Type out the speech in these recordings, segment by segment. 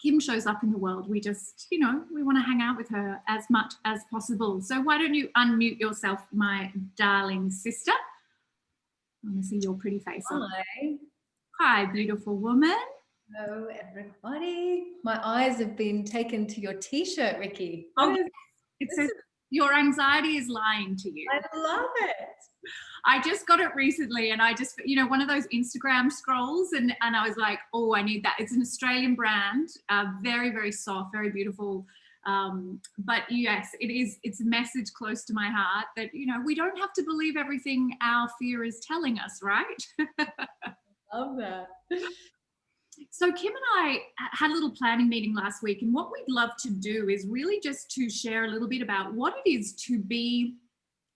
Kim shows up in the world, we just, we want to hang out with her as much as possible. So why don't you unmute yourself, my darling sister? I want to see your pretty face. Hi. Hi, beautiful woman. Hello, everybody. My eyes have been taken to your t-shirt, Ricky. It says, your anxiety is lying to you. I love it. I just got it recently, and I just, one of those Instagram scrolls, and I was like, oh, I need that. It's an Australian brand, very, very soft, very beautiful. But yes, it's a message close to my heart that, we don't have to believe everything our fear is telling us, right? Love that. So Kim and I had a little planning meeting last week, and what we'd love to do is really just to share a little bit about what it is to be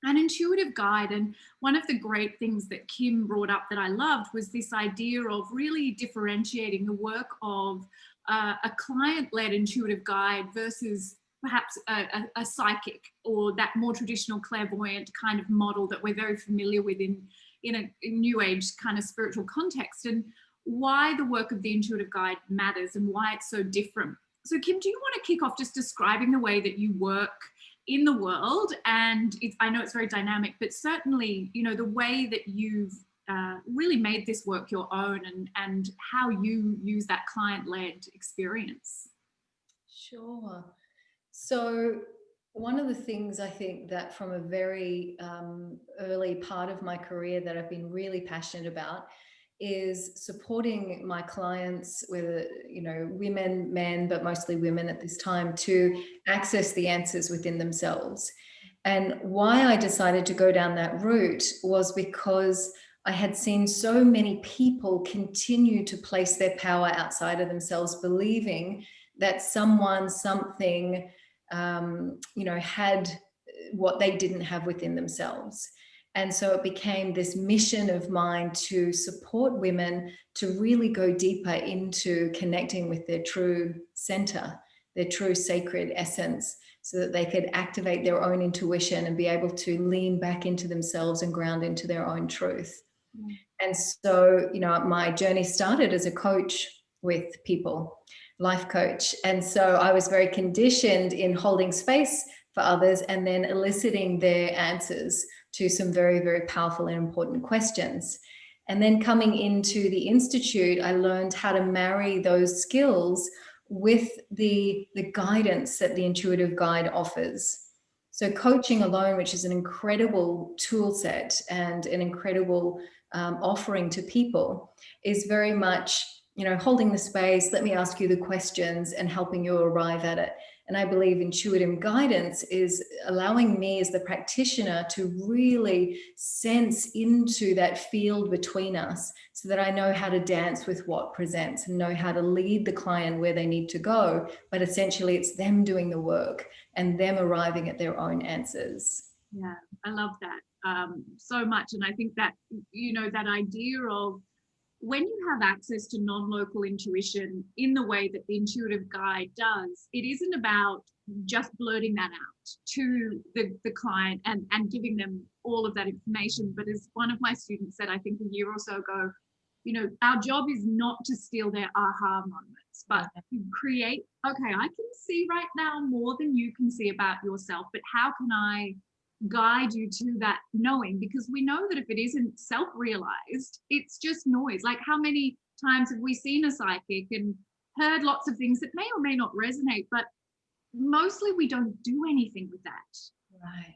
an intuitive guide. And one of the great things that Kim brought up that I loved was this idea of really differentiating the work of a client-led intuitive guide versus perhaps a psychic, or that more traditional clairvoyant kind of model that we're very familiar with in a new age kind of spiritual context, and why the work of the intuitive guide matters and why it's so different. So Kim, do you want to kick off just describing the way that you work in the world? And I know it's very dynamic, but certainly, the way that you've really made this work your own, and how you use that client-led experience. Sure. So one of the things I think that from a very early part of my career that I've been really passionate about is supporting my clients, with women, men, but mostly women at this time, to access the answers within themselves. And why I decided to go down that route was because I had seen so many people continue to place their power outside of themselves, believing that someone, something, had what they didn't have within themselves. And so it became this mission of mine to support women to really go deeper into connecting with their true center, their true sacred essence, so that they could activate their own intuition and be able to lean back into themselves and ground into their own truth. Mm. And so, my journey started as a coach with people, life coach. And so I was very conditioned in holding space for others and then eliciting their answers to some very, very powerful and important questions. And then coming into the Institute, I learned how to marry those skills with the guidance that the intuitive guide offers. So coaching alone, which is an incredible tool set and an incredible offering to people, is very much, holding the space, let me ask you the questions and helping you arrive at it. And I believe intuitive guidance is allowing me as the practitioner to really sense into that field between us, so that I know how to dance with what presents and know how to lead the client where they need to go. But essentially it's them doing the work and them arriving at their own answers. Yeah, I love that so much. And I think that, that idea of, when you have access to non-local intuition in the way that the intuitive guide does, it isn't about just blurting that out to the client and giving them all of that information. But as one of my students said, I think a year or so ago, our job is not to steal their aha moments, but to create, okay, I can see right now more than you can see about yourself, but how can I guide you to that knowing? Because we know that if it isn't self-realized, it's just noise. Like, how many times have we seen a psychic and heard lots of things that may or may not resonate, but mostly we don't do anything with that. Right.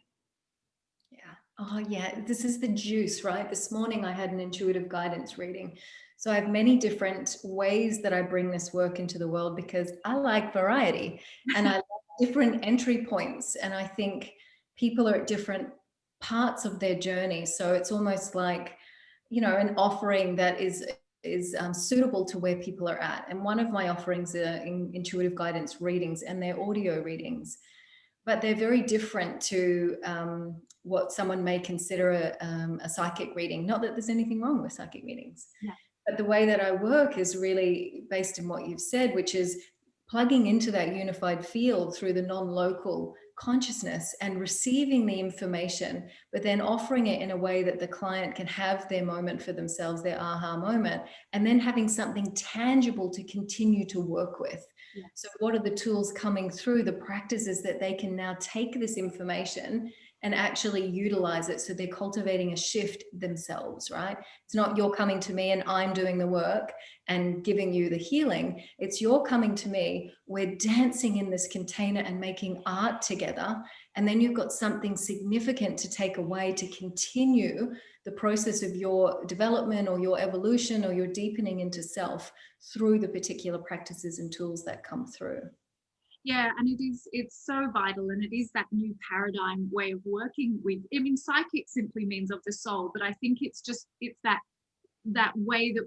Yeah. Oh yeah, this is the juice, right? This morning I had an intuitive guidance reading. So I have many different ways that I bring this work into the world, because I like variety and I like different entry points. And I think people are at different parts of their journey. So it's almost like, an offering that is suitable to where people are at. And one of my offerings are intuitive guidance readings, and they're audio readings, but they're very different to what someone may consider a psychic reading. Not that there's anything wrong with psychic readings, but the way that I work is really based in what you've said, which is plugging into that unified field through the non-local consciousness and receiving the information, but then offering it in a way that the client can have their moment for themselves, their aha moment, and then having something tangible to continue to work with. So Yes. what are the tools coming through, the practices that they can now take this information and actually utilize it? So they're cultivating a shift themselves, right? It's not you're coming to me and I'm doing the work and giving you the healing. It's you're coming to me, we're dancing in this container and making art together. And then you've got something significant to take away to continue the process of your development or your evolution or your deepening into self through the particular practices and tools that come through. Yeah, and it's so vital, and it is that new paradigm way of working with, I mean, psychic simply means of the soul, but I think it's that way that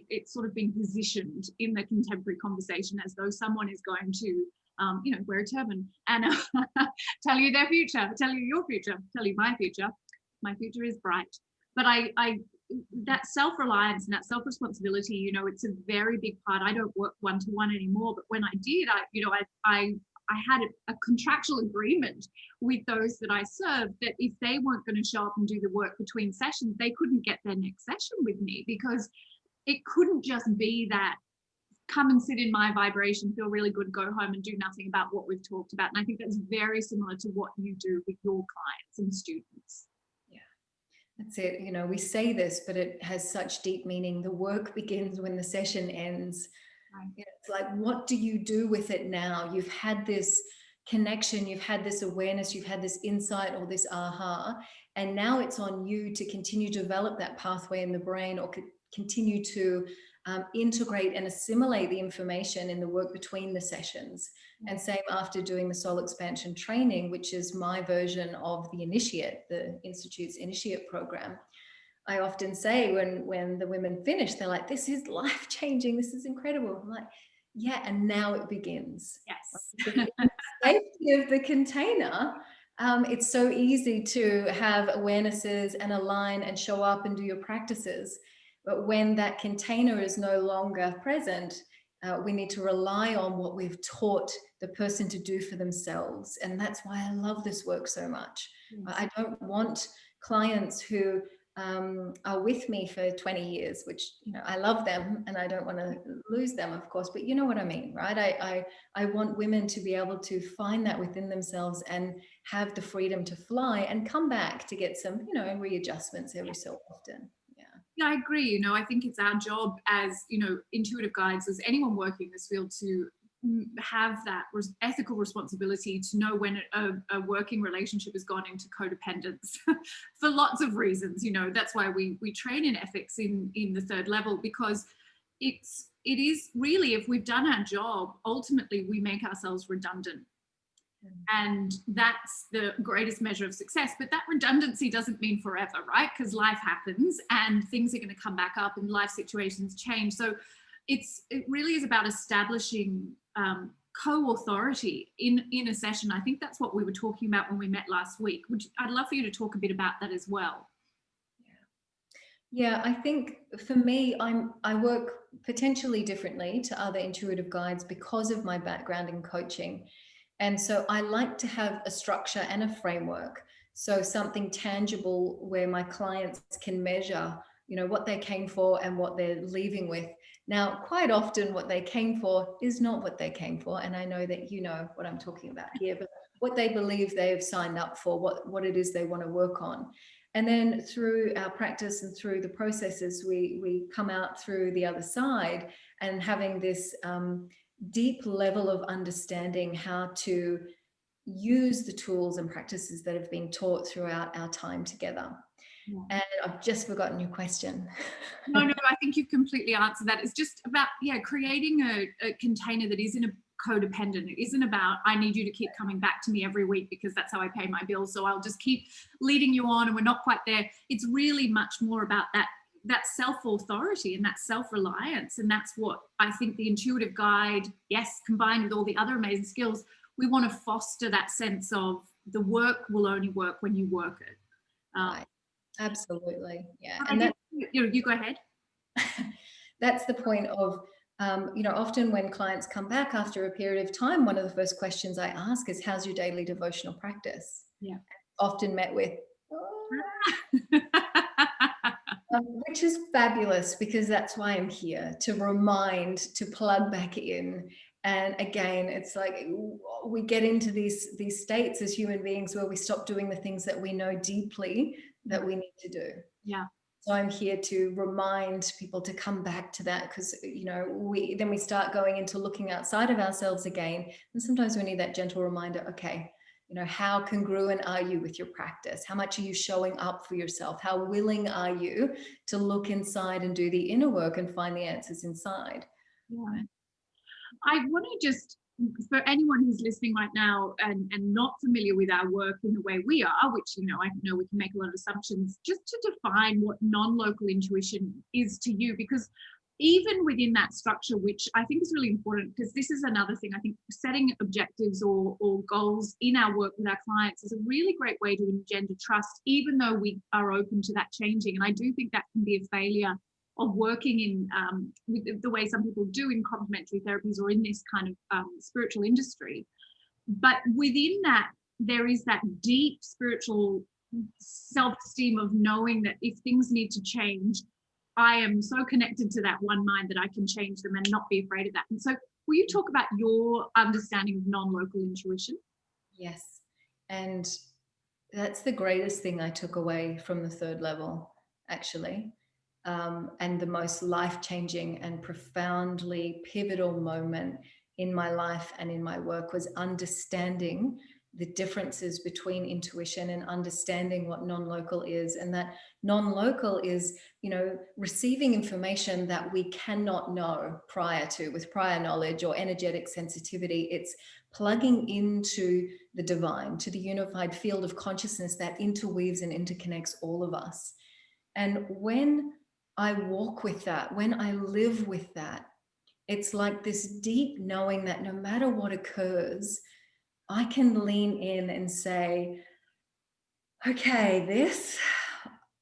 it's sort of been positioned in the contemporary conversation as though someone is going to wear a turban and tell you their future, tell you your future, tell you my future is bright. But I that self-reliance and that self-responsibility, it's a very big part. I don't work one-to-one anymore, but when I did, I had a contractual agreement with those that I served that if they weren't going to show up and do the work between sessions, they couldn't get their next session with me, because it couldn't just be that come and sit in my vibration, feel really good, go home and do nothing about what we've talked about. And I think that's very similar to what you do with your clients and students. Yeah, that's it. We say this, but it has such deep meaning. The work begins when the session ends. Right. It's like, what do you do with it now? You've had this connection, you've had this awareness, you've had this insight or this aha, and now it's on you to continue to develop that pathway in the brain, or continue to integrate and assimilate the information in the work between the sessions. And same after doing the soul expansion training, which is my version of the Initiate, the Institute's Initiate program. I often say when the women finish, they're like, this is life-changing, this is incredible. I'm like, yeah, and now it begins. Yes. In the safety of the container, it's so easy to have awarenesses and align and show up and do your practices. But when that container is no longer present, we need to rely on what we've taught the person to do for themselves. And that's why I love this work so much. Yes. I don't want clients who are with me for 20 years, which, I love them and I don't want to lose them, of course, but you know what I mean, right? I want women to be able to find that within themselves and have the freedom to fly and come back to get some, readjustments every so often. Yeah, I agree. I think it's our job as, intuitive guides, as anyone working in this field, to have that ethical responsibility to know when a working relationship has gone into codependence for lots of reasons. That's why we train in ethics in the third level, because it is really, if we've done our job, ultimately we make ourselves redundant. And that's the greatest measure of success. But that redundancy doesn't mean forever, right? Because life happens and things are going to come back up and life situations change. So it really is about establishing co-authority in a session. I think that's what we were talking about when we met last week. I'd love for you to talk a bit about that as well. Yeah, I think for me, I work potentially differently to other intuitive guides because of my background in coaching. And so I like to have a structure and a framework. So something tangible where my clients can measure, what they came for and what they're leaving with. Now, quite often what they came for is not what they came for. And I know that you know what I'm talking about here, but what they believe they have signed up for, what it is they want to work on. And then through our practice and through the processes, we come out through the other side and having this deep level of understanding how to use the tools and practices that have been taught throughout our time together. Yeah. And I've just forgotten your question. No, I think you've completely answered that. It's just about, creating a container that isn't a codependent. It isn't about, I need you to keep coming back to me every week because that's how I pay my bills. So I'll just keep leading you on and we're not quite there. It's really much more about that self-authority and that self-reliance. And that's what I think the intuitive guide, yes, combined with all the other amazing skills, we want to foster that sense of the work will only work when you work it. Right. Absolutely. Yeah. And that, you go ahead. That's the point of, often when clients come back after a period of time, one of the first questions I ask is, how's your daily devotional practice? Yeah. Often met with, which is fabulous, because that's why I'm here, to remind, to plug back in And again, it's like we get into these states as human beings where we stop doing the things that we know deeply that we need to do. Yeah. So I'm here to remind people to come back to that, because, you know, we start going into looking outside of ourselves again. And sometimes we need that gentle reminder, okay, you know, how congruent are you with your practice? How much are you showing up for yourself? How willing are you to look inside and do the inner work and find the answers inside? Yeah. I want to just, for anyone who's listening right now and not familiar with our work in the way we are, which, you know, I know we can make a lot of assumptions, just to define what non-local intuition is to you, because even within that structure, which I think is really important, because this is another thing, I think setting objectives or goals in our work with our clients is a really great way to engender trust, even though we are open to that changing. And I do think that can be a failure of working in with the way some people do in complementary therapies or in this kind of spiritual industry. But within that, there is that deep spiritual self-esteem of knowing that if things need to change, I am so connected to that one mind that I can change them and not be afraid of that. And so will you talk about your understanding of non-local intuition? Yes. And that's the greatest thing I took away from the third level, actually. And the most life-changing and profoundly pivotal moment in my life and in my work was understanding the differences between intuition and understanding what non-local is. And that non-local is, you know, receiving information that we cannot know prior to, with prior knowledge or energetic sensitivity. It's plugging into the divine, to the unified field of consciousness that interweaves and interconnects all of us. And when I walk with that, when I live with that, it's like this deep knowing that no matter what occurs, I can lean in and say, okay, this,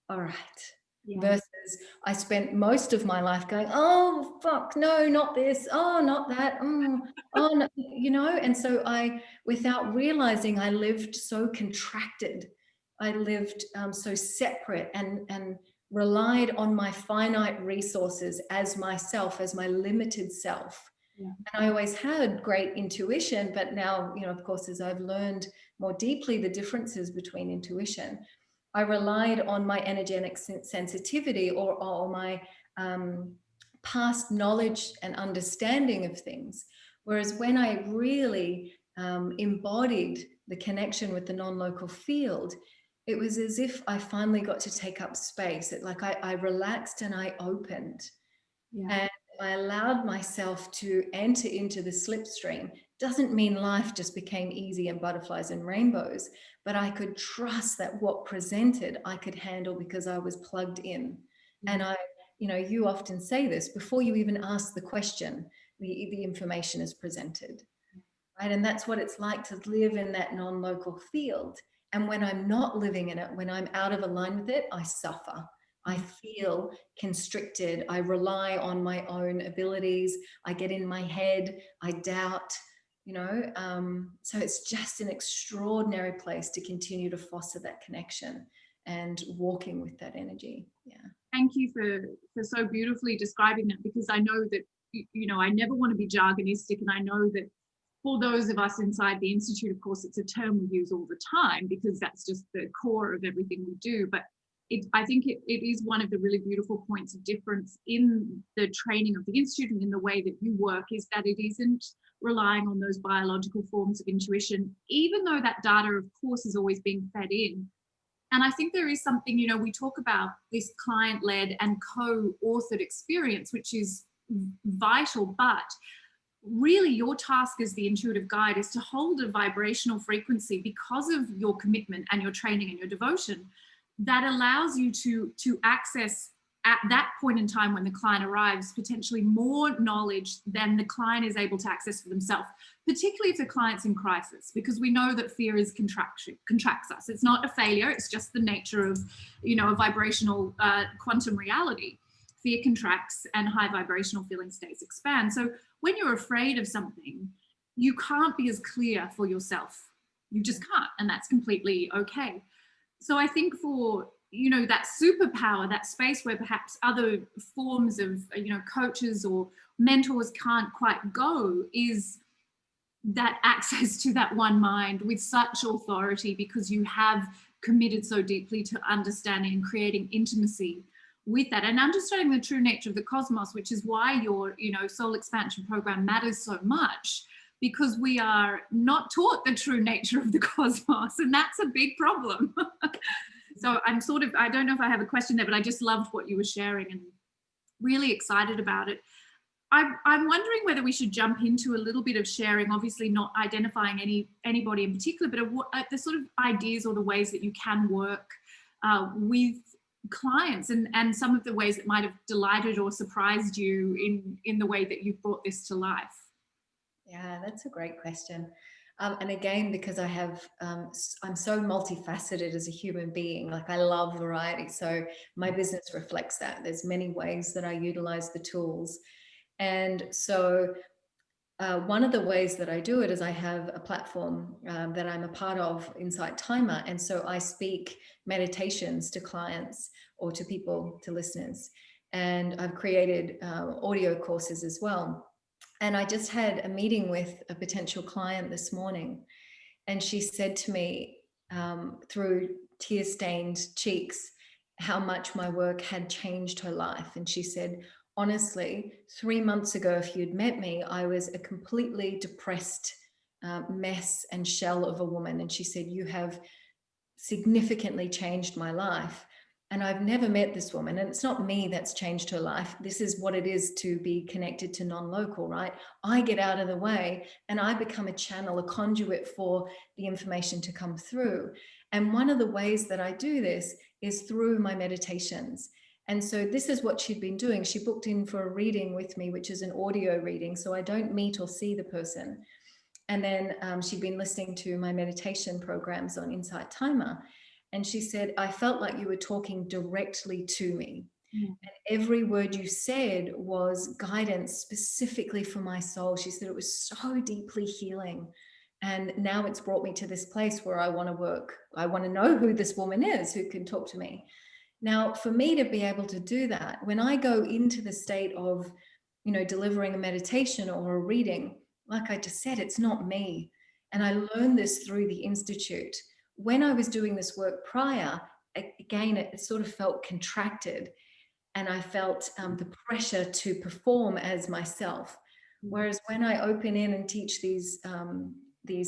all right. Yeah. Versus I spent most of my life going, oh, fuck, no, not this. Oh, not that. Oh, no, you know? And so without realizing, I lived so contracted. I lived so separate and relied on my finite resources as myself, as my limited self. Yeah. And I always had great intuition, but now, you know, of course, as I've learned more deeply the differences between intuition, I relied on my energetic sensitivity or my past knowledge and understanding of things. Whereas when I really embodied the connection with the non-local field, it was as if I finally got to take up space. I relaxed and I opened. Yeah. And I allowed myself to enter into the slipstream. Doesn't mean life just became easy and butterflies and rainbows, but I could trust that what presented I could handle because I was plugged in. And you know, you often say this, before you even ask the question, the information is presented, right? And that's what it's like to live in that non-local field. And when I'm not living in it, when I'm out of alignment with it, I suffer. I feel constricted. I rely on my own abilities. I get in my head. I doubt, you know. So it's just an extraordinary place to continue to foster that connection and walking with that energy. Yeah. Thank you for so beautifully describing that, because I know that, you know, I never want to be jargonistic, and I know that for those of us inside the Institute, of course, it's a term we use all the time because that's just the core of everything we do. But I think it is one of the really beautiful points of difference in the training of the Institute and in the way that you work, is that it isn't relying on those biological forms of intuition, even though that data, of course, is always being fed in. And I think there is something, you know, we talk about this client-led and co-authored experience, which is vital, but really your task as the intuitive guide is to hold a vibrational frequency because of your commitment and your training and your devotion that allows you to access at that point in time when the client arrives potentially more knowledge than the client is able to access for themselves, particularly if the client's in crisis, because we know that fear is contracts us. It's not a failure, it's just the nature of, you know, a vibrational quantum reality. Fear contracts and high vibrational feeling states expand. So when you're afraid of something, you can't be as clear for yourself. You just can't, and that's completely okay. So I think for that superpower, that space where perhaps other forms of, coaches or mentors can't quite go, is that access to that one mind with such authority, because you have committed so deeply to understanding and creating intimacy with that, and understanding the true nature of the cosmos, which is why your, soul expansion program matters so much, because we are not taught the true nature of the cosmos, and that's a big problem. So I don't know if I have a question there, but I just loved what you were sharing and really excited about it. I'm wondering whether we should jump into a little bit of sharing, obviously not identifying anybody in particular, but the sort of ideas or the ways that you can work with clients, and some of the ways that might have delighted or surprised you in the way that you've brought this to life. Yeah, that's a great question. And again, because I'm so multifaceted as a human being, like I love variety. So my business reflects that. There's many ways that I utilize the tools. And so one of the ways that I do it is I have a platform that I'm a part of, Insight Timer. And so I speak meditations to clients or to people, to listeners. And I've created audio courses as well. And I just had a meeting with a potential client this morning. And she said to me, through tear-stained cheeks, how much my work had changed her life. And she said, honestly, 3 months ago, if you'd met me, I was a completely depressed mess and shell of a woman. And she said, you have significantly changed my life. And I've never met this woman, and it's not me that's changed her life. This is what it is to be connected to non-local, right? I get out of the way and I become a channel, a conduit for the information to come through. And one of the ways that I do this is through my meditations. And so this is what she'd been doing. She booked in for a reading with me, which is an audio reading. So I don't meet or see the person. And then she'd been listening to my meditation programs on Insight Timer. And she said, I felt like you were talking directly to me. Mm. And every word you said was guidance specifically for my soul. She said it was so deeply healing. And now it's brought me to this place where I want to work. I want to know who this woman is who can talk to me. Now, for me to be able to do that, when I go into the state of, delivering a meditation or a reading, like I just said, it's not me. And I learned this through the Institute. When I was doing this work prior, again, it sort of felt contracted, and I felt the pressure to perform as myself. Whereas when I open in and teach these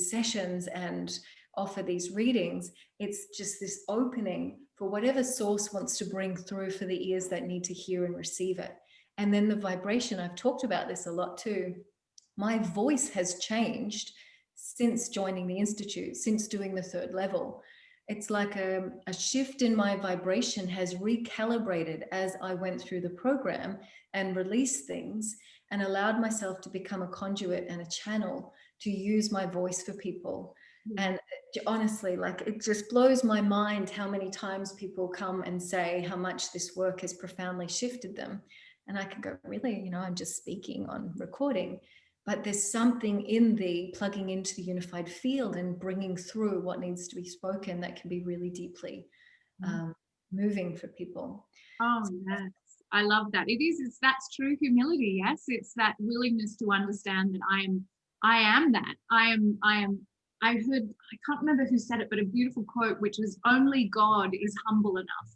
sessions and offer these readings, it's just this opening for whatever source wants to bring through for the ears that need to hear and receive it. And then the vibration, I've talked about this a lot too. My voice has changed since joining the Institute, since doing the 3rd level. It's like a shift in my vibration has recalibrated as I went through the program and released things and allowed myself to become a conduit and a channel to use my voice for people. And honestly, like, it just blows my mind how many times people come and say how much this work has profoundly shifted them. And I can go, really, I'm just speaking on recording. But there's something in the plugging into the unified field and bringing through what needs to be spoken that can be really deeply moving for people. Oh, yes. I love that. That's true humility. Yes. It's that willingness to understand that I am that. I can't remember who said it, but a beautiful quote, which was, only God is humble enough.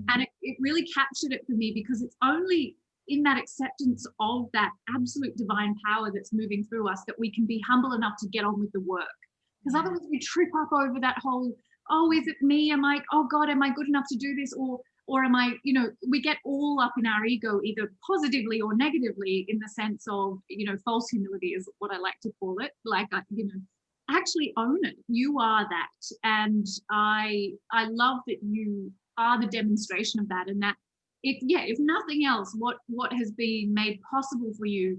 And it really captured it for me, because it's only in that acceptance of that absolute divine power that's moving through us that we can be humble enough to get on with the work. Because otherwise we trip up over that whole, oh, is it me? Oh God, am I good enough to do this? Or am I, we get all up in our ego, either positively or negatively, in the sense of, false humility is what I like to call it. Like, actually own it. You are that. And I love that you are the demonstration of that. And that, if nothing else, what has been made possible for you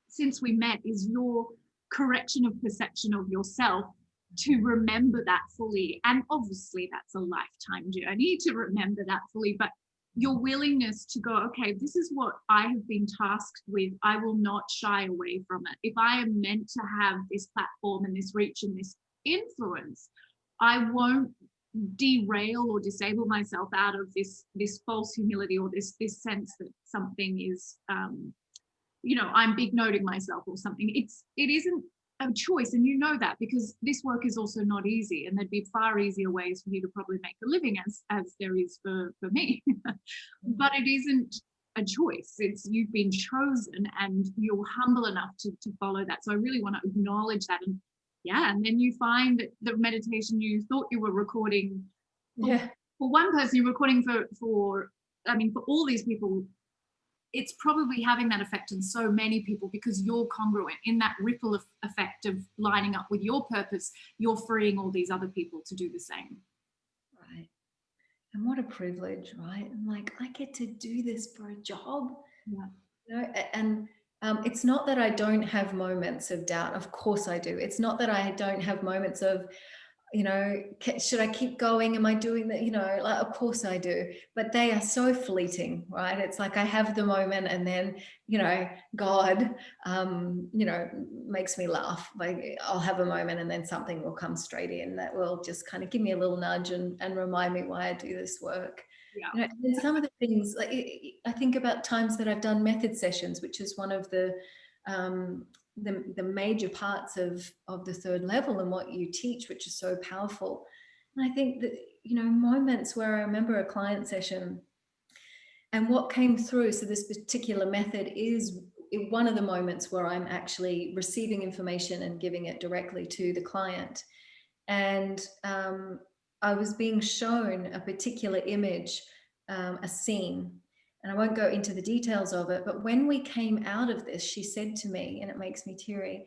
since we met is your correction of perception of yourself, to remember that fully. And obviously that's a lifetime journey to remember that fully, but your willingness to go, okay, this is what I have been tasked with. I will not shy away from it. If I am meant to have this platform and this reach and this influence, I won't derail or disable myself out of this false humility, or this sense that something is I'm big noting myself or something. It isn't a choice, and you know that, because this work is also not easy, and there'd be far easier ways for you to probably make a living, as there is for me. But it isn't a choice. It's you've been chosen, and you're humble enough to follow that. So I really want to acknowledge that. And then you find that the meditation you thought you were recording Yeah. for one person, you're recording for all these people, it's probably having that effect on so many people, because you're congruent in that ripple effect of lining up with your purpose. You're freeing all these other people to do the same. Right. And what a privilege, right? And like, I get to do this for a job. Yeah. You know, and it's not that I don't have moments of doubt. Of course I do. It's not that I don't have moments of, should I keep going? Am I doing that? Like, of course I do. But they are so fleeting, right? It's like I have the moment, and then, God, makes me laugh. Like, I'll have a moment, and then something will come straight in that will just kind of give me a little nudge and remind me why I do this work. Yeah. And some of the things, like, I think about times that I've done method sessions, which is one of the major parts of the third level and what you teach, which is so powerful. And I think that, moments where I remember a client session and what came through. So this particular method is one of the moments where I'm actually receiving information and giving it directly to the client. And I was being shown a particular image, a scene, and I won't go into the details of it, but when we came out of this, she said to me, and it makes me teary,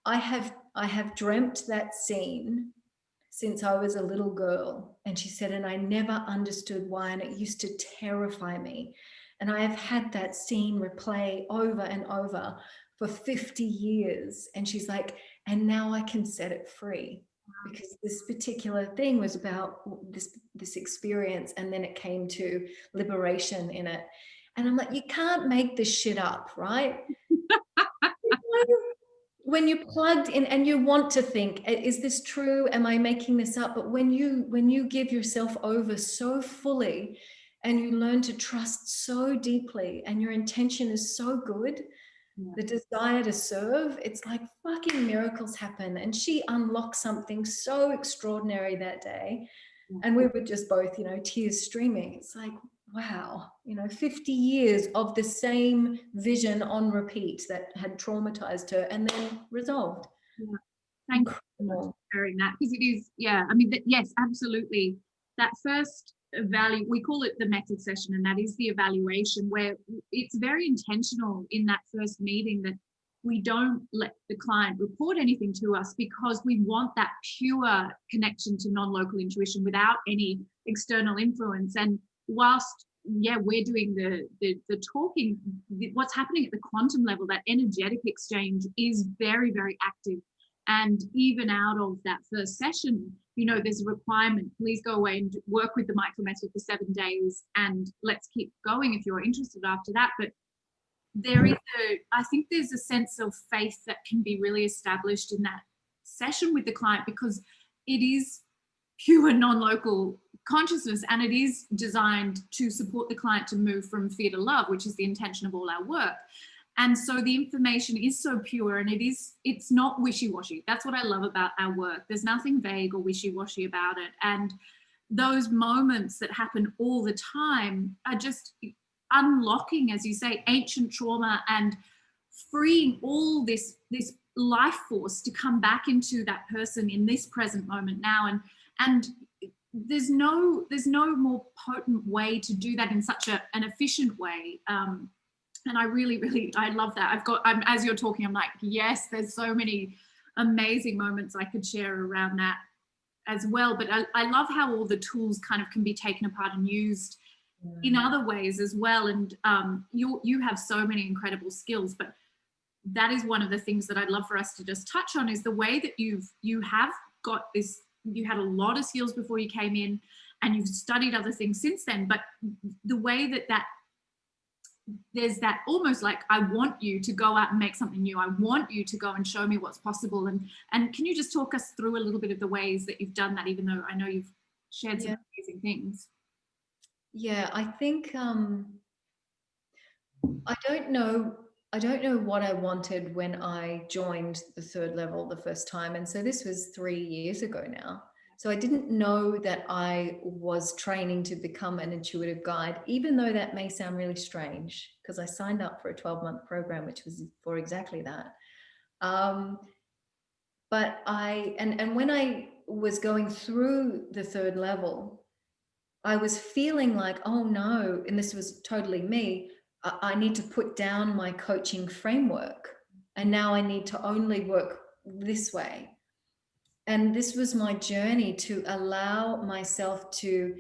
I have dreamt that scene since I was a little girl. And she said, and I never understood why, and it used to terrify me. And I have had that scene replay over and over for 50 years. And she's like, and now I can set it free, because this particular thing was about this experience, and then it came to liberation in it. And I'm like, you can't make this shit up, right? When you're plugged in and you want to think, is this true? Am I making this up? But when you give yourself over so fully, and you learn to trust so deeply, and your intention is so good, the desire to serve, it's like fucking miracles happen. And she unlocked something so extraordinary that day. And we were just both, tears streaming. It's like, wow, 50 years of the same vision on repeat that had traumatized her and then resolved. Yeah. Thank you for sharing that, because it is, yes, absolutely. That first we call it the method session, and that is the evaluation, where it's very intentional in that first meeting that we don't let the client report anything to us, because we want that pure connection to non-local intuition without any external influence. And whilst we're doing the talking, what's happening at the quantum level, that energetic exchange is very, very active. And even out of that first session, there's a requirement, please go away and work with the micro method for 7 days, and let's keep going if you're interested after that. But I think there's a sense of faith that can be really established in that session with the client, because it is pure non-local consciousness, and it is designed to support the client to move from fear to love, which is the intention of all our work. And so the information is so pure, and it's not wishy-washy. That's what I love about our work. There's nothing vague or wishy-washy about it. And those moments that happen all the time are just unlocking, as you say, ancient trauma, and freeing all this life force to come back into that person in this present moment now. And there's no more potent way to do that in such an efficient way. And I really, really, I love that. as you're talking, I'm like, yes, there's so many amazing moments I could share around that as well. But I love how all the tools kind of can be taken apart and used in other ways as well. And you have so many incredible skills, but that is one of the things that I'd love for us to just touch on, is the way that you have got this. You had a lot of skills before you came in, and you've studied other things since then, but the way that there's that almost like, I want you to go out and make something new. I want you to go and show me what's possible. And can you just talk us through a little bit of the ways that you've done that, even though I know you've shared some Yeah. amazing things. Yeah, I think I don't know. I don't know what I wanted when I joined the third level the first time. And so this was 3 years ago now. So I didn't know that I was training to become an intuitive guide, even though that may sound really strange because I signed up for a 12-month program, which was for exactly that. Um, but and when I was going through the third level, I was feeling like, oh no, and this was totally me, I need to put down my coaching framework. And now I need to only work this way. And this was my journey to allow myself to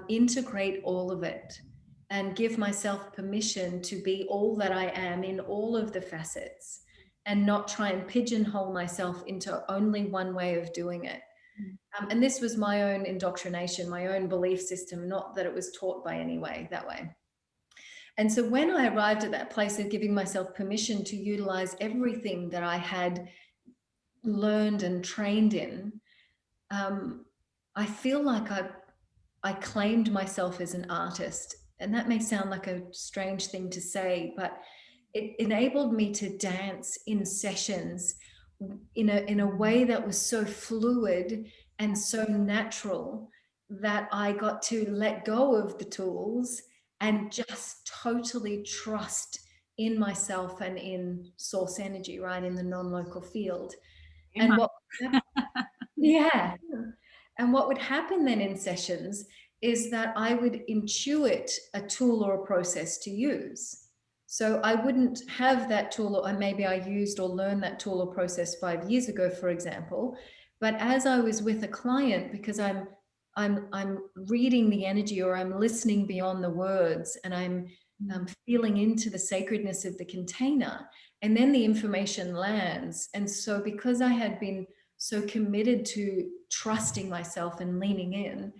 integrate all of it and give myself permission to be all that I am in all of the facets and not try and pigeonhole myself into only one way of doing it. And this was my own indoctrination, my own belief system, not that it was taught by any way that way. And so when I arrived at that place of giving myself permission to utilize everything that I had learned and trained in, I feel like I claimed myself as an artist. And that may sound like a strange thing to say, but it enabled me to dance in sessions in a way that was so fluid and so natural that I got to let go of the tools and just totally trust in myself and in source energy, right, in the non-local field. And what yeah. And what would happen then in sessions is that I would intuit a tool or a process to use. So I wouldn't have that tool, or maybe I used or learned that tool or process 5 years ago, for example. But as I was with a client, because I'm reading the energy, or I'm listening beyond the words, and I'm feeling into the sacredness of the container, and then the information lands. And so because I had been so committed to trusting myself and leaning in,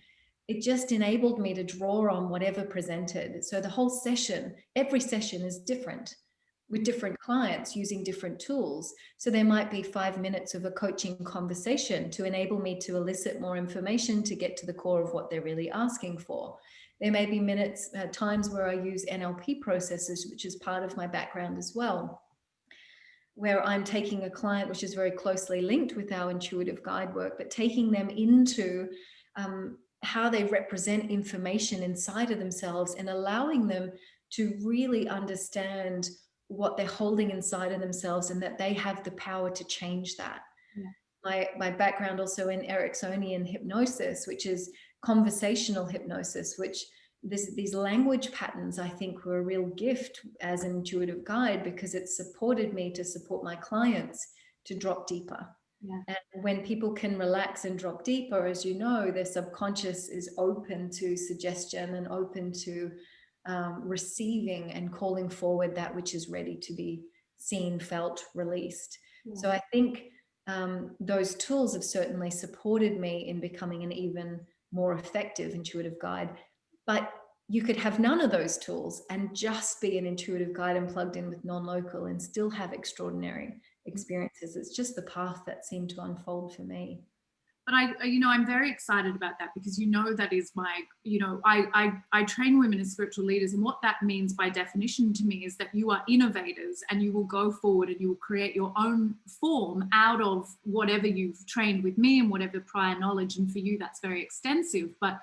it just enabled me to draw on whatever presented. So the whole session, every session is different with different clients using different tools. So there might be 5 minutes of a coaching conversation to enable me to elicit more information to get to the core of what they're really asking for. There may be times where I use NLP processes, which is part of my background as well, where I'm taking a client, which is very closely linked with our intuitive guide work, but taking them into how they represent information inside of themselves and allowing them to really understand what they're holding inside of themselves and that they have the power to change that. Yeah. My background also in Ericksonian hypnosis, which is conversational hypnosis, which these language patterns, I think, were a real gift as an intuitive guide because it supported me to support my clients to drop deeper. Yeah. And when people can relax and drop deeper, as you know, their subconscious is open to suggestion and open to receiving and calling forward that which is ready to be seen, felt, released. Yeah. So I think those tools have certainly supported me in becoming an even more effective intuitive guide. But you could have none of those tools and just be an intuitive guide and plugged in with non-local and still have extraordinary experiences. It's just the path that seemed to unfold for me. But I'm very excited about that because, that is my, I train women as spiritual leaders. And what that means by definition to me is that you are innovators and you will go forward and you will create your own form out of whatever you've trained with me and whatever prior knowledge. And for you, that's very extensive. But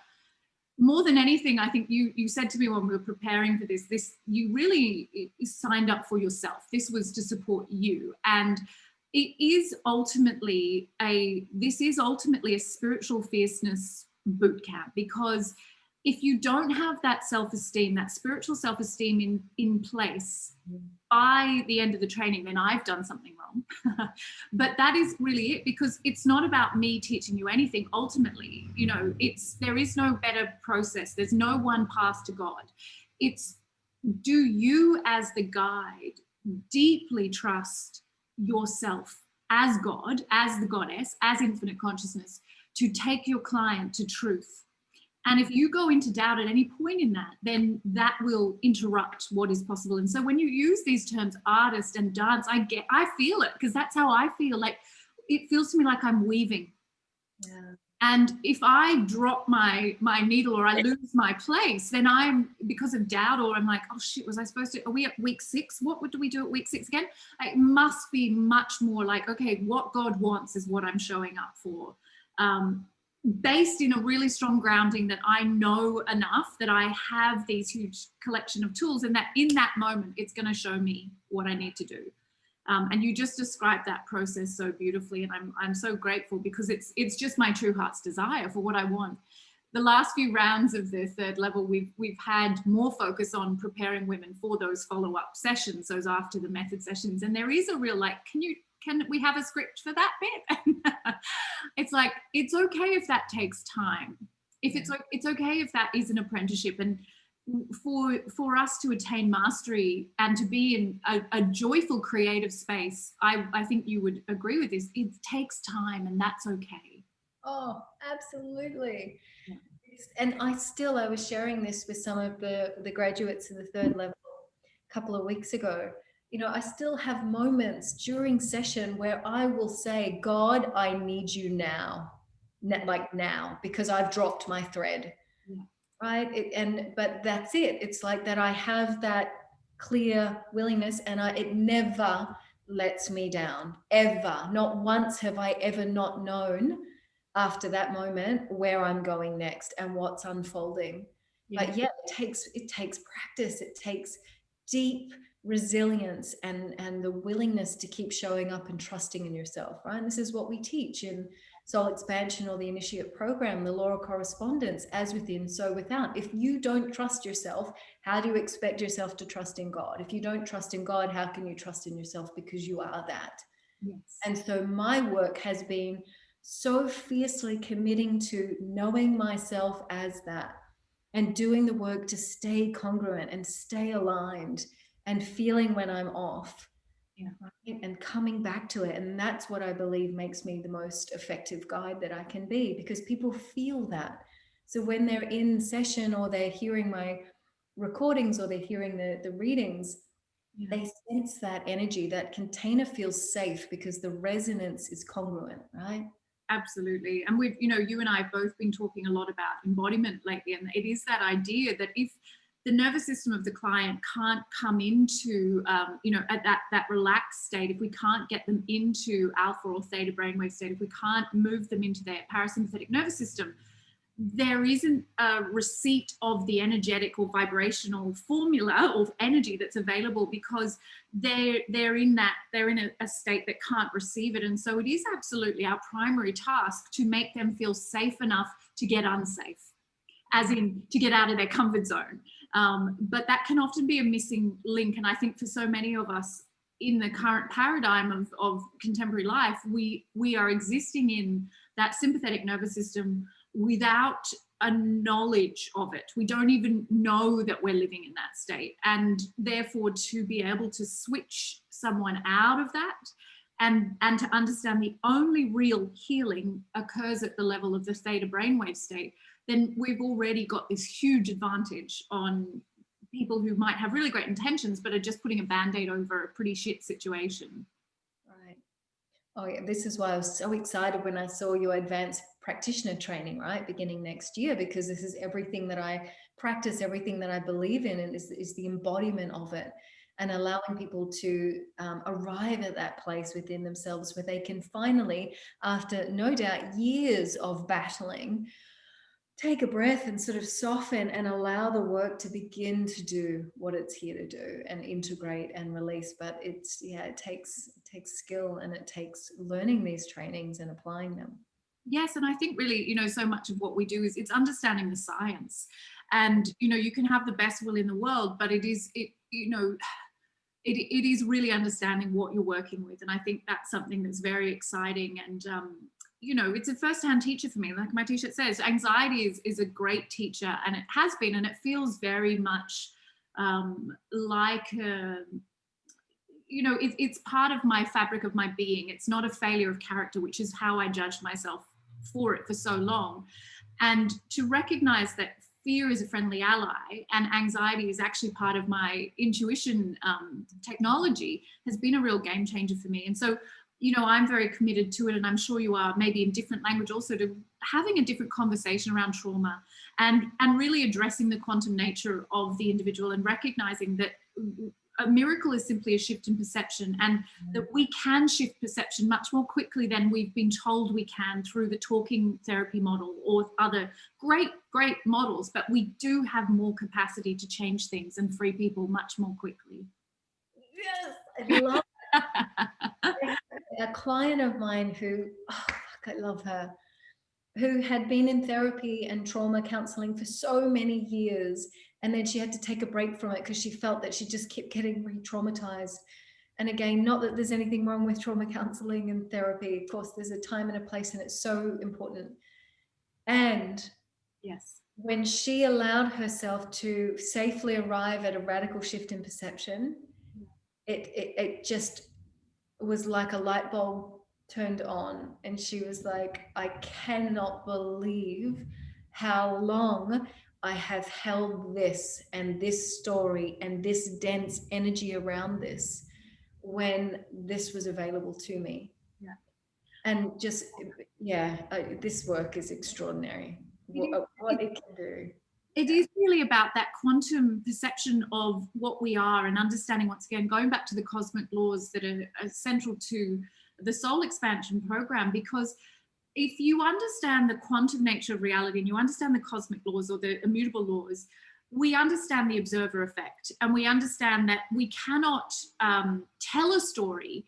more than anything, I think you said to me when we were preparing for this, you really signed up for yourself. This was to support you. And it is ultimately a spiritual fierceness boot camp, because if you don't have that self-esteem, that spiritual self-esteem in place by the end of the training, then I've done something wrong. But that is really it, because it's not about me teaching you anything. Ultimately, there is no better process. There's no one path to God. It's, do you as the guide deeply trust yourself as God, as the goddess, as infinite consciousness, to take your client to truth? And if you go into doubt at any point in that, then that will interrupt what is possible. And so when you use these terms, artist and dance, I feel it, because that's how I feel. Like, it feels to me like I'm weaving. Yeah. And if I drop my needle or I lose my place, then I'm, because of doubt, or I'm like, oh shit, was I supposed to, are we at week 6? What do we do at week 6 again? It must be much more like, okay, what God wants is what I'm showing up for. Based in a really strong grounding that I know enough, that I have these huge collection of tools, and that in that moment, it's going to show me what I need to do. And you just described that process so beautifully, and I'm so grateful, because it's just my true heart's desire for what I want. The last few rounds of the third level, we've had more focus on preparing women for those follow-up sessions, those after the method sessions, and there is a real like, can we have a script for that bit? It's like, it's okay if that takes time. If it's okay if that is an apprenticeship, and for us to attain mastery and to be in a joyful creative space, I think you would agree with this, it takes time, and that's okay. Oh, absolutely. Yeah. And I was sharing this with some of the graduates in the third level a couple of weeks ago. You know, I still have moments during session where I will say, God, I need you now, like now, because I've dropped my thread. Yeah. Right. But that's it. It's like that. I have that clear willingness, and it never lets me down, ever. Not once have I ever not known after that moment where I'm going next and what's unfolding. Yeah. But yeah, it takes practice. It takes deep resilience and the willingness to keep showing up and trusting in yourself, right? And this is what we teach in Soul Expansion, or the Initiate Program, the Law of Correspondence: as within, so without. If you don't trust yourself, how do you expect yourself to trust in God? If you don't trust in God, how can you trust in yourself? Because you are that. Yes. And so my work has been so fiercely committing to knowing myself as that, and doing the work to stay congruent and stay aligned, and feeling when I'm off. Yeah. Right? And coming back to it. And that's what I believe makes me the most effective guide that I can be, because people feel that. So when they're in session, or they're hearing my recordings, or they're hearing the readings, yeah, they sense that energy. That container feels safe because the resonance is congruent, right? Absolutely. And we've, you and I have both been talking a lot about embodiment lately. And it is that idea that if the nervous system of the client can't come into, at that relaxed state, if we can't get them into alpha or theta brainwave state, if we can't move them into their parasympathetic nervous system, there isn't a receipt of the energetic or vibrational formula of energy that's available, because they're in a state that can't receive it. And so it is absolutely our primary task to make them feel safe enough to get unsafe, as in to get out of their comfort zone. But that can often be a missing link. And I think for so many of us in the current paradigm of contemporary life, we are existing in that sympathetic nervous system without a knowledge of it. We don't even know that we're living in that state. And therefore, to be able to switch someone out of that, and to understand the only real healing occurs at the level of the theta brainwave state, then we've already got this huge advantage on people who might have really great intentions, but are just putting a Band-Aid over a pretty shit situation. Right. Oh yeah, this is why I was so excited when I saw your advanced practitioner training, right, beginning next year, because this is everything that I practice, everything that I believe in, and is the embodiment of it, and allowing people to arrive at that place within themselves where they can finally, after no doubt years of battling, take a breath and sort of soften and allow the work to begin to do what it's here to do, and integrate and release. But it takes skill, and it takes learning these trainings and applying them. Yes, and I think really, so much of what we do is it's understanding the science. And, you can have the best will in the world, but it is really understanding what you're working with. And I think that's something that's very exciting. And, it's a first-hand teacher for me. Like my t-shirt says, anxiety is a great teacher, and it has been, and it feels very much like it's part of my fabric of my being. It's not a failure of character, which is how I judged myself for it for so long. And to recognize that fear is a friendly ally and anxiety is actually part of my intuition technology has been a real game changer for me. And so, I'm very committed to it, and I'm sure you are, maybe in different language also, to having a different conversation around trauma, and really addressing the quantum nature of the individual, and recognizing that a miracle is simply a shift in perception, and that we can shift perception much more quickly than we've been told we can through the talking therapy model or other great models. But we do have more capacity to change things and free people much more quickly. Yes, I love a client of mine who, oh, fuck, I love her, who had been in therapy and trauma counseling for so many years. And then she had to take a break from it because she felt that she just kept getting re-traumatized. And again, not that there's anything wrong with trauma counseling and therapy. Of course, there's a time and a place, and it's so important. And yes, when she allowed herself to safely arrive at a radical shift in perception, it just was like a light bulb turned on, and she was like, I cannot believe how long I have held this and this story and this dense energy around this when this was available to me. Yeah. And just, yeah, this work is extraordinary. What it can do. It is really about that quantum perception of what we are, and understanding, once again, going back to the cosmic laws that are central to the soul expansion program. Because if you understand the quantum nature of reality, and you understand the cosmic laws or the immutable laws, we understand the observer effect, and we understand that we cannot tell a story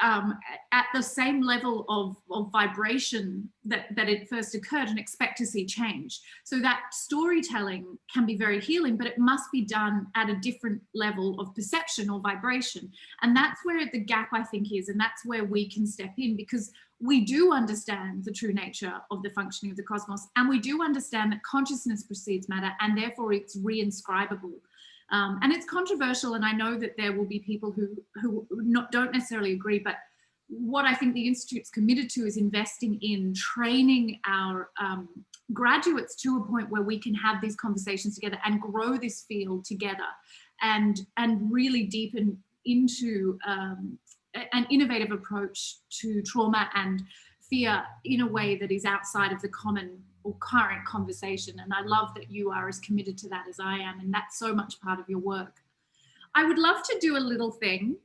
at the same level of vibration that it first occurred and expect to see change. So that storytelling can be very healing, but it must be done at a different level of perception or vibration. And that's where the gap, I think, is. And that's where we can step in, because we do understand the true nature of the functioning of the cosmos. And we do understand that consciousness precedes matter, and therefore it's reinscribable. And it's controversial, and I know that there will be people who don't necessarily agree, but what I think the Institute's committed to is investing in training our graduates to a point where we can have these conversations together and grow this field together, and really deepen into an innovative approach to trauma and fear in a way that is outside of the common or current conversation. And I love that you are as committed to that as I am, and that's so much part of your work. I would love to do a little thing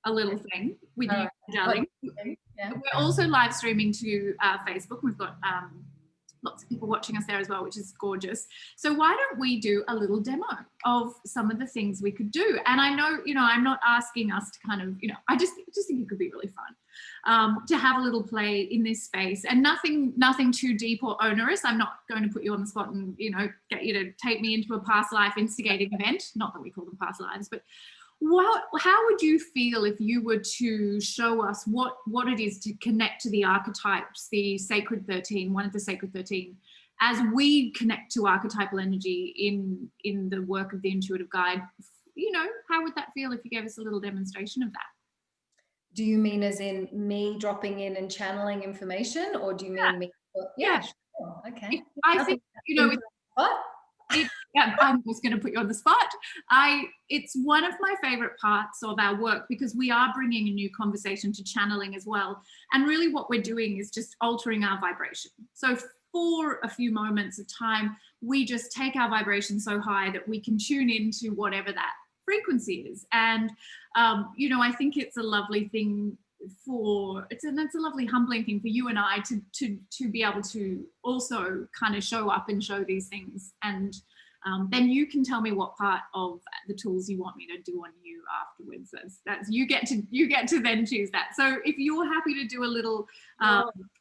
with you, darling. Yeah. We're also live streaming to Facebook. We've got lots of people watching us there as well, which is gorgeous. So why don't we do a little demo of some of the things we could do? And I know, I'm not asking us to kind of, I just think it could be really fun to have a little play in this space, and nothing too deep or onerous. I'm not going to put you on the spot and, get you to take me into a past life instigating event. Not that we call them past lives, but how would you feel if you were to show us what it is to connect to the archetypes, the sacred 13, one of the sacred 13, as we connect to archetypal energy in the work of the intuitive guide? How would that feel if you gave us a little demonstration of that? Do you mean as in me dropping in and channeling information, or do you mean me? Yeah, sure. Okay. I think, I'm just going to put you on the spot. It's one of my favorite parts of our work, because we are bringing a new conversation to channeling as well. And really what we're doing is just altering our vibration. So for a few moments of time, we just take our vibration so high that we can tune into whatever that frequency is. And, I think it's a lovely thing it's a lovely humbling thing for you and I to be able to also kind of show up and show these things. And then you can tell me what part of the tools you want me to do on you afterwards. That's you get to then choose that. So if you're happy to do a little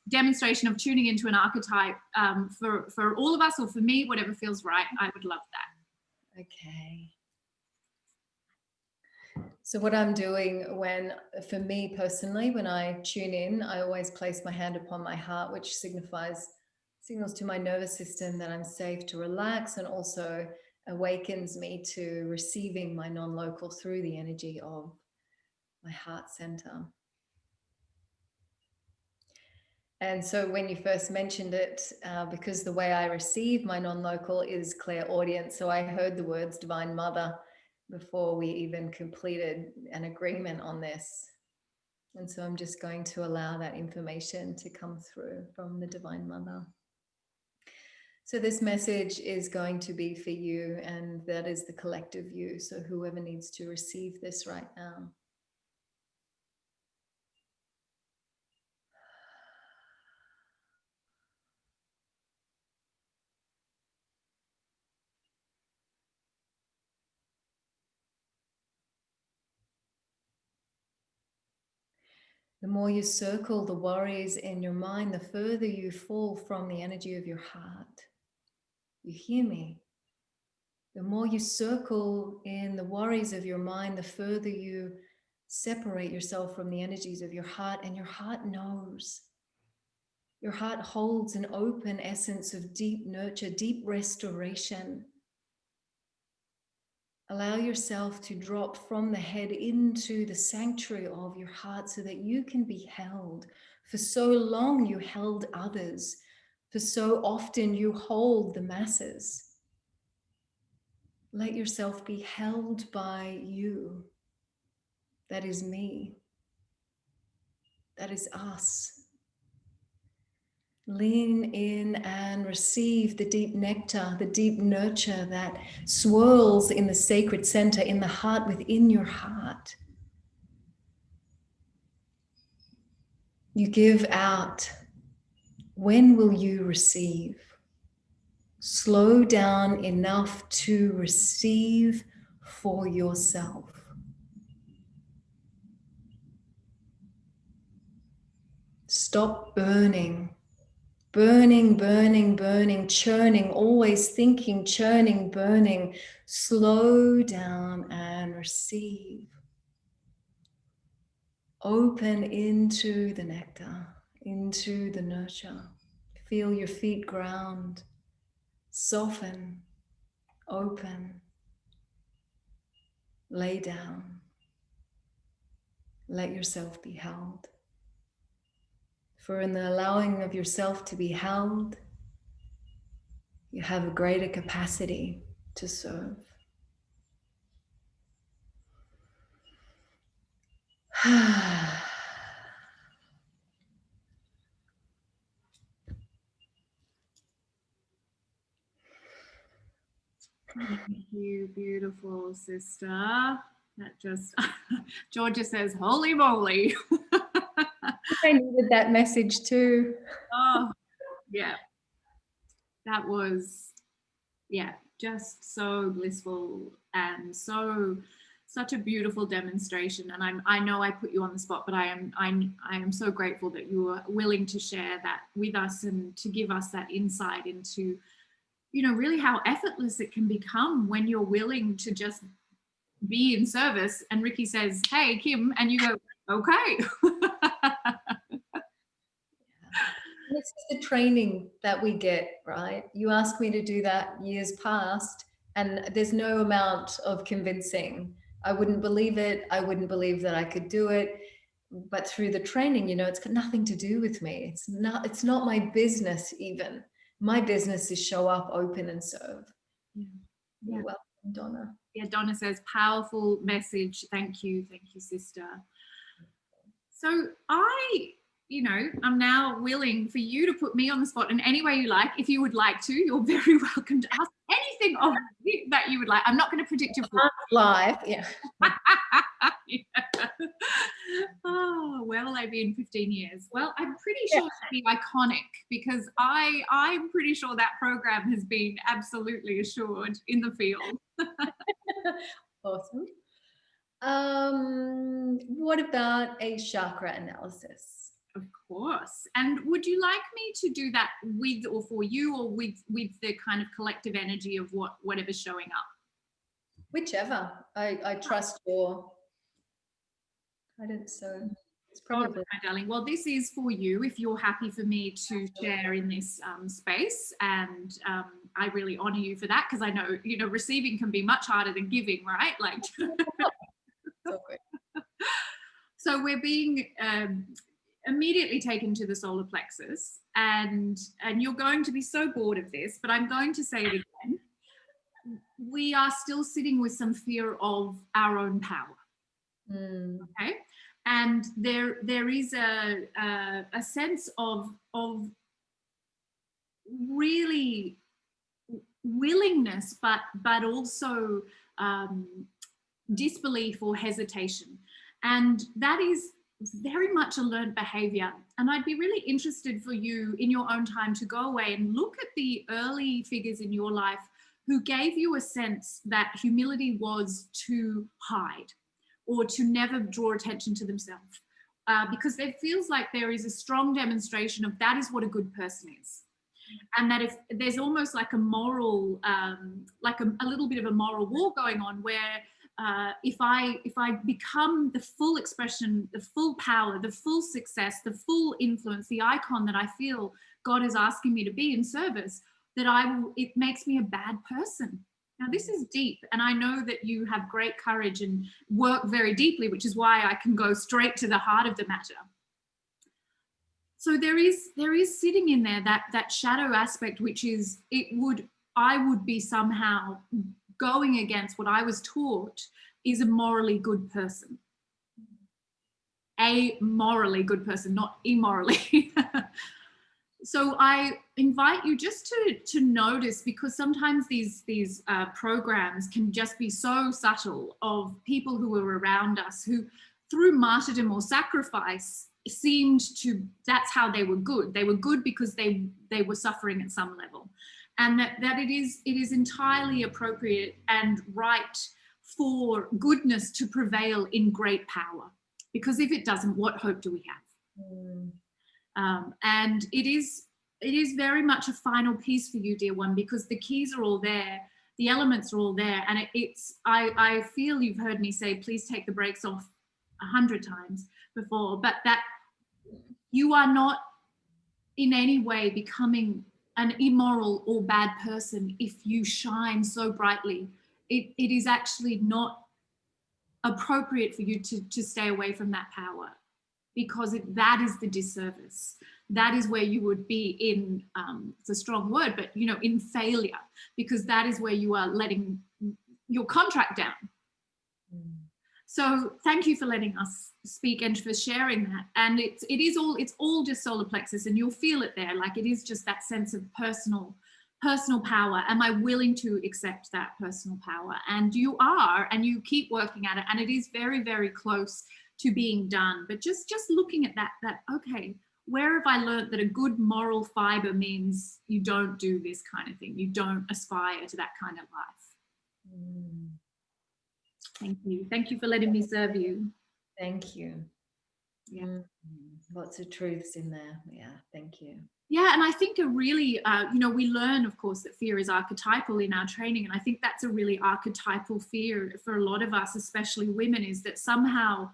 demonstration of tuning into an archetype for all of us, or for me, whatever feels right, I would love that. Okay. So what I'm doing for me personally, when I tune in, I always place my hand upon my heart, which signals to my nervous system that I'm safe to relax, and also awakens me to receiving my non-local through the energy of my heart center. And so when you first mentioned it, because the way I receive my non-local is clairaudience, so I heard the words Divine Mother before we even completed an agreement on this. And so I'm just going to allow that information to come through from the Divine Mother. So this message is going to be for you, and that is the collective you. So whoever needs to receive this right now. The more you circle the worries in your mind, the further you fall from the energy of your heart. You hear me? The more you circle in the worries of your mind, the further you separate yourself from the energies of your heart, and your heart knows. Your heart holds an open essence of deep nurture, deep restoration. Allow yourself to drop from the head into the sanctuary of your heart so that you can be held. For so long you held others. For so often you hold the masses. Let yourself be held by you. That is me. That is us. Lean in and receive the deep nectar, the deep nurture that swirls in the sacred center, in the heart within your heart. You give out. When will you receive? Slow down enough to receive for yourself. Stop burning. Burning, burning, burning, churning, always thinking, churning, burning. Slow down and receive. Open into the nectar, into the nurture. Feel your feet ground. Soften, open. Lay down. Let yourself be held. For in the allowing of yourself to be held, you have a greater capacity to serve. Thank you, beautiful sister. That just, Georgia says, holy moly. I needed that message too. Oh, yeah. That was, yeah, just so blissful and such a beautiful demonstration. And I know I put you on the spot, but I am so grateful that you were willing to share that with us and to give us that insight into, you know, really how effortless it can become when you're willing to just be in service. And Ricky says, hey, Kim, and you go, okay. This is the training that we get, right? You asked me to do that years past, and there's no amount of convincing. I wouldn't believe it. I wouldn't believe that I could do it. But through the training, you know, it's got nothing to do with me. It's not my business even. My business is show up, open, and serve. Yeah. You're welcome, Donna. Yeah, Donna says, powerful message. Thank you, sister. So I'm now willing for you to put me on the spot in any way you like. If you would like to, you're very welcome to ask anything of me that you would like. I'm not going to predict your live. Yeah. Yeah. Oh, where will I be in 15 years? Well, I'm pretty sure it'll be iconic because I'm pretty sure that program has been absolutely assured in the field. Awesome. What about a chakra analysis? Of course. And would you like me to do that with or for you, or with the kind of collective energy of whatever's showing up? Whichever. I trust your guidance, so it's probably. My darling. Well, this is for you if you're happy for me to share in this space, and I really honor you for that, because I know, you know, receiving can be much harder than giving, right? Like. So we're being immediately taken to the solar plexus, and you're going to be so bored of this, but I'm going to say it again. We are still sitting with some fear of our own power. Okay. And there is a sense of really willingness, but also disbelief or hesitation. And that is very much a learned behavior. And I'd be really interested for you in your own time to go away and look at the early figures in your life who gave you a sense that humility was to hide or to never draw attention to themselves. Because it feels like there is a strong demonstration of that is what a good person is. And that if there's almost like a moral, like a little bit of a moral war going on, where if I become the full expression, the full power, the full success, the full influence, the icon that I feel God is asking me to be in service, that it makes me a bad person. Now, this is deep, and I know that you have great courage and work very deeply, which is why I can go straight to the heart of the matter. So there is sitting in there that shadow aspect, which is I would be somehow going against what I was taught is a morally good person. A morally good person, not immorally. So I invite you just to notice, because sometimes these programs can just be so subtle, of people who are around us who, through martyrdom or sacrifice, seemed to, that's how they were good. They were good because they were suffering at some level. And that it is entirely appropriate and right for goodness to prevail in great power. Because if it doesn't, what hope do we have? And it is very much a final piece for you, dear one, because the keys are all there, the elements are all there, and I feel you've heard me say, please take the brakes off 100 times before, but that you are not in any way becoming an immoral or bad person if you shine so brightly. It is actually not appropriate for you to stay away from that power, because that is the disservice. That is where you would be in, it's a strong word, but in failure, because that is where you are letting your contract down. So thank you for letting us speak and for sharing that. And it's all just solar plexus, and you'll feel it there. Like, it is just that sense of personal power. Am I willing to accept that personal power? And you are, and you keep working at it, and it is very, very close to being done. But just looking at that okay, where have I learned that a good moral fiber means you don't do this kind of thing, you don't aspire to that kind of life? Thank you for letting me serve you. Thank you. Yeah. Lots of truths in there. Yeah, thank you. Yeah, and I think a really, we learn, of course, that fear is archetypal in our training. And I think that's a really archetypal fear for a lot of us, especially women, is that somehow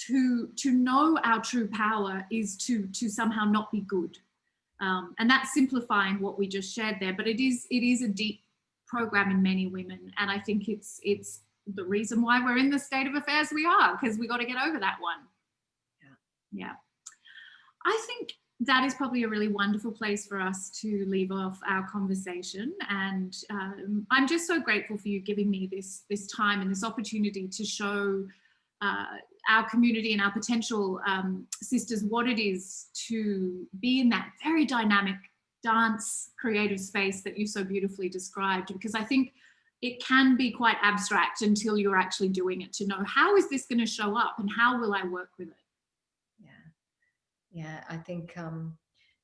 to know our true power is to somehow not be good. And that's simplifying what we just shared there. But it is a deep program in many women. And I think it's the reason why we're in the state of affairs we are, because we got to get over that one. Yeah. I think that is probably a really wonderful place for us to leave off our conversation. And I'm just so grateful for you giving me this time and this opportunity to show our community and our potential sisters what it is to be in that very dynamic dance creative space that you so beautifully described. Because I think it can be quite abstract until you're actually doing it, to know, how is this going to show up and how will I work with it? Yeah, I think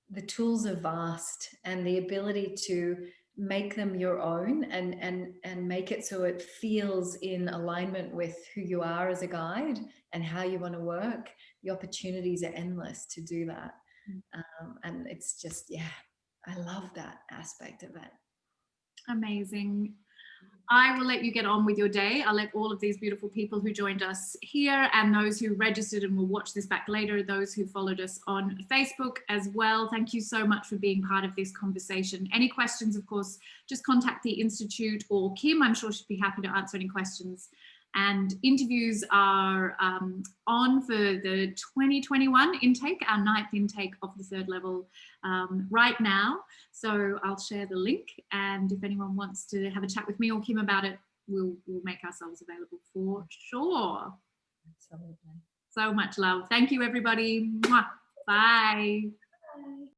the tools are vast, and the ability to make them your own and make it so it feels in alignment with who you are as a guide and how you want to work. The opportunities are endless to do that. And it's just, I love that aspect of it. Amazing. I will let you get on with your day. I'll let all of these beautiful people who joined us here, and those who registered and will watch this back later, those who followed us on Facebook as well. Thank you so much for being part of this conversation. Any questions, of course, just contact the Institute or Kim. I'm sure she'd be happy to answer any questions. And interviews are on for the 2021 intake, our 9th intake of the 3rd level right now. So I'll share the link, and if anyone wants to have a chat with me or Kim about it, we'll make ourselves available for sure. Absolutely. So much love. Thank you, everybody. Mwah. Bye.